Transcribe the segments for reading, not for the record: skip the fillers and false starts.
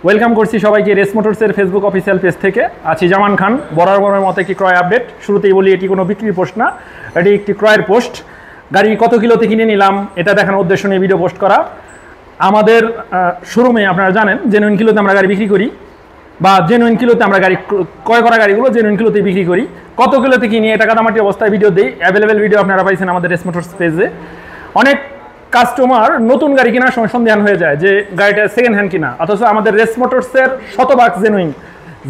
Welcome করছি সবাইকে race মোটরসের Facebook official page থেকে। আছি জামান খান। বরাবরের মতো একটি ক্রয় আপডেট। শুরুতেই বলি, এটি কোনো বিক্রির পোস্ট না, এটি একটি ক্রয়ের পোস্ট। গাড়ি কত কিলোতে কিনে নিলাম এটা দেখানোর উদ্দেশ্য নিয়ে ভিডিও পোস্ট করা। আমাদের শোরুমে আপনারা জানেন জেনুইন কিলোতে আমরা গাড়ি বিক্রি করি, বা জেনুইন কিলোতে আমরা গাড়ি ক্রয় করা গাড়িগুলো জেনুইন কিলোতে বিক্রি করি। কত কিলোতে কিনি এটা কাদামাটি অবস্থায় ভিডিও দিই। অ্যাভেলেবেল ভিডিও আপনারা পাইছেন আমাদের রেস মোটরস পেজে। অনেক কাস্টমার নতুন গাড়ি কেনার সময় সন্দেহান হয়ে যায় যে গাড়িটা সেকেন্ড হ্যান্ড কিনা, অথচ আমাদের রেস মোটরসের শতভাগ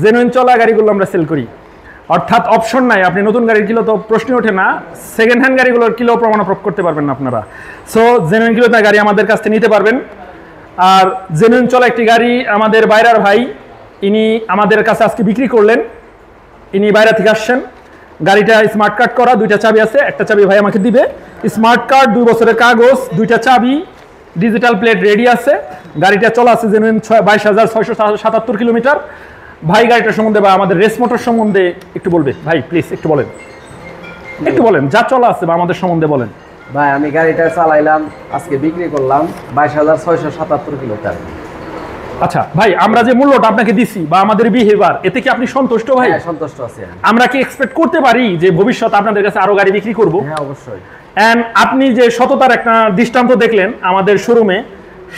জেনুইন চলা গাড়িগুলো আমরা সেল করি। অর্থাৎ অপশন নাই, আপনি নতুন গাড়ির কিলো তো প্রশ্ন ওঠে না, সেকেন্ড হ্যান্ড গাড়িগুলোর কিলো প্রমাণপ্রুফ করতে পারবেন না আপনারা। সো জেনুইন কিলোতে গাড়ি আমাদের কাছ থেকে নিতে পারবেন। আর জেনুইন চলা একটি গাড়ি আমাদের বাইরার ভাই, ইনি আমাদের কাছে আজকে বিক্রি করলেন। ইনি বাইরে থেকে আসছেন। গাড়িটা স্মার্ট কার্ড করা, 2টা চাবি আছে, একটা চাবি ভাই আমাকে দিবে। স্মার্ট কার্ড, 2 বছরের কাগজ, 2টা চাবি, ডিজিটাল প্লেট রেডি আছে। গাড়িটা চলা আছে জেনুইন 22,677 কিলোমিটার। ভাই গাড়িটার সম্বন্ধে বা আমাদের রেস মোটর সম্বন্ধে একটু বলবে। ভাই প্লিজ একটু বলেন যা চলা আছে বা আমাদের সম্বন্ধে বলেন। ভাই আমি গাড়িটা চালাইলাম, আজকে বিক্রি করলাম 22,677 কিলোমিটার। আচ্ছা ভাই, আমরা যে মূল্যটা আপনাকে দিছি বা আমাদের বিহেভিয়ার, এতে কি আপনি সন্তুষ্ট ভাই? হ্যাঁ, সন্তুষ্ট আছি। আমরা কি এক্সপেক্ট করতে পারি যে ভবিষ্যতে আপনাদের কাছে আরো গাড়ি বিক্রি করব? হ্যাঁ, অবশ্যই। এন্ড আপনি যে সততার একটা দৃষ্টান্ত দেখলেন আমাদের শোরুমে,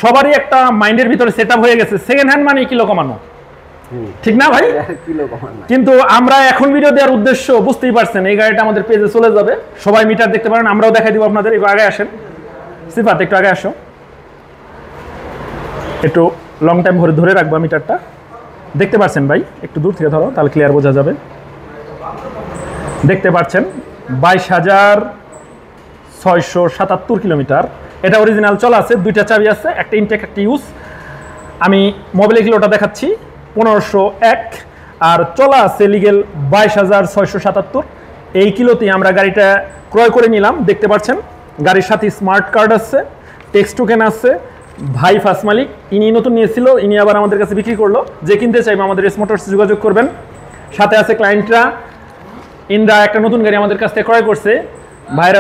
সবারই একটা মাইন্ডের ভিতরে সেটআপ হয়ে গেছে সেকেন্ড হ্যান্ড মানে কিলো কমানো, ঠিক না ভাই? কিলো কমানো। কিন্তু আমরা এখন ভিডিও দেওয়ার উদ্দেশ্য বুঝতেই পারছেন, এই গাড়িটা আমাদের পেজে চলে যাবে, সবাই মিটার দেখতে পারেন, আমরাও দেখাই দিব আপনাদের। একটু আগে আসেন সিফাত, একটু আগে আসো, একটু লং টাইম ধরে রাখবা মিটারটা। দেখতে পাচ্ছেন ভাই, একটু দূর থেকে ধরো তাহলে ক্লিয়ার বোঝা যাবে। দেখতে পাচ্ছেন 22,677 কিলোমিটার। এটা অরিজিনাল চলা আছে, 2টা চাবি আছে, একটা ইনটেক একটা ইউজ। আমি মোবাইলে কিলোটা দেখাচ্ছি 1501, আর চলা আছে লিগেল 22,677। এই কিলোতেই আমরা গাড়িটা ক্রয় করে নিলাম। দেখতে পাচ্ছেন গাড়ির সাথে স্মার্ট কার্ড আছে, টেক্সট টোকেন আছে। ভাই ফার্স্ট মালিক, ইনি নতুন নিয়েছিল, ইনি আবার আমাদের কাছে বিক্রি করলো। যে কিনতে চাইবে আমাদের রেস মোটরসে যোগাযোগ করবেন। সাথে আছে ক্লায়েন্টরা, ইনরা একটা নতুন গাড়ি আমাদের কাছ থেকে ক্রয় করছে। ভাইরা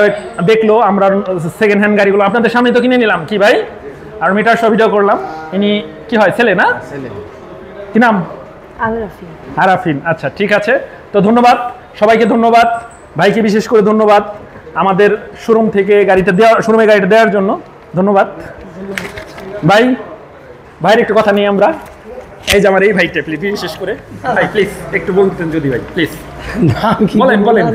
দেখলো আমরা সেকেন্ড হ্যান্ড গাড়িগুলো আপনাদের সামনে তো কিনে নিলাম। কি ভাই, আর মিটার সব ভিডিও করলাম। ইনি কি হয়, ছেলে না? কি নাম? আরাফিন। আচ্ছা ঠিক আছে, তো ধন্যবাদ সবাইকে, ধন্যবাদ ভাইকে বিশেষ করে ধন্যবাদ আমাদের শোরুমে গাড়িটা দেওয়ার জন্য ধন্যবাদ। ভাইয়ের একটু কথা নিয়ে আমরা, এই যে আমার এই ভাইটা প্লিজ বিশেষ করে ভাই প্লিজ একটু বলতেন যদি ভাই প্লিজ। বলেন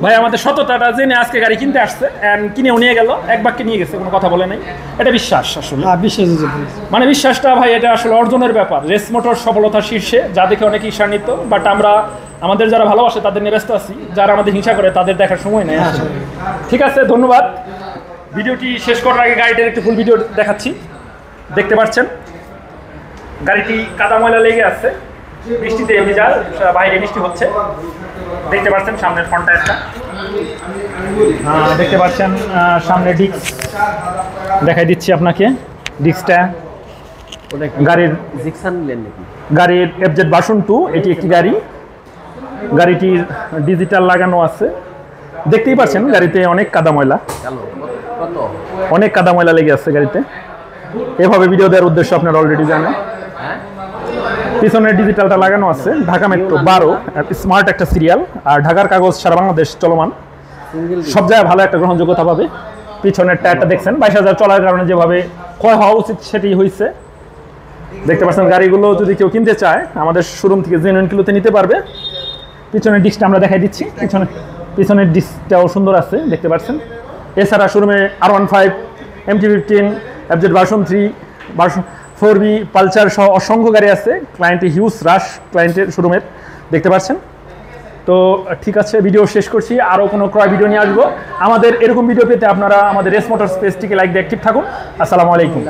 ভাই, আমাদের সততাটা জেনে আজকে গাড়ি কিনতে আসছে, কিনেও নিয়ে গেল, এক বাক্যে নিয়ে গেছে, কোনো কথা বলে নাই। এটা বিশ্বাস, আসলে মানে বিশ্বাসটা ভাই, এটা আসলে অর্জনের ব্যাপার। রেস মোটর সফলতার শীর্ষে, যা দেখে অনেকে ঈর্ষান্বিত, বাট আমরা আমাদের যারা ভালোবাসে তাদের নিয়ে ব্যস্ত আছি, যারা আমাদের হিংসা করে তাদের দেখার সময় নেই। ঠিক আছে, ধন্যবাদ। ভিডিওটি শেষ করার আগে গাড়িটার একটু ফুল ভিডিও দেখাচ্ছি। দেখতে পাচ্ছেন গাড়িটি কাদা ময়লা লেগে আছে, বৃষ্টিতে ভেজা, বাইরে বৃষ্টি হচ্ছে। দেখতে পাচ্ছেন সামনের ফ্রন্ট টায়ারটা, দেখতে পাচ্ছেন সামনে ডিস্ক দেখাই দিচ্ছি আপনাকে। ডিস্কটা গাড়ির FZ ভার্সন 2, এটি একটি গাড়ি। গাড়িটির ডিজিটাল লাগানো আছে। দেখতেই পাচ্ছেন গাড়িতে অনেক কাদা ময়লা লেগে আছে গাড়িতে। এভাবে ভিডিও দেওয়ার উদ্দেশ্য আপনারা অলরেডি জানেন। পিছনের ডিজিটালটা লাগানো আছে, ঢাকা মেট্রো 12 স্মার্ট একটা সিরিয়াল, আর ঢাকার কাগজ সারা বাংলাদেশ চলমান, সব জায়গায় ভালো একটা গ্রহণযোগ্যতা পাবে। পিছনের টায়ারটা দেখছেন 22,000 চলার কারণে যেভাবে ক্ষয় হওয়া উচিত সেটি হয়েছে। দেখতে পাচ্ছেন গাড়িগুলো যদি কেউ কিনতে চায় আমাদের শোরুম থেকে জেনুইন কিলোতে নিতে পারবে। পিছনের ডিস্কটা আমরা দেখাই দিচ্ছি, পিছনের ডিস্কটাও সুন্দর আছে, দেখতে পাচ্ছেন। এছাড়া শোরুমে R15, MT-15, FZ version 3, version 4B, Pulsar সহ অসংখ্য গাড়ি আছে। ক্লায়েন্টের হিউজ রাশ ক্লায়েন্টের শোরুমের, দেখতে পাচ্ছেন। তো ঠিক আছে, ভিডিও শেষ করছি। আরও কোনো ক্রয় ভিডিও নিয়ে আসবো। আমাদের এরকম ভিডিও পেতে আপনারা আমাদের রেস মোটরস পেজটিকে লাইক দিয়ে অ্যাক্টিভ থাকুন। আসসালামু আলাইকুম।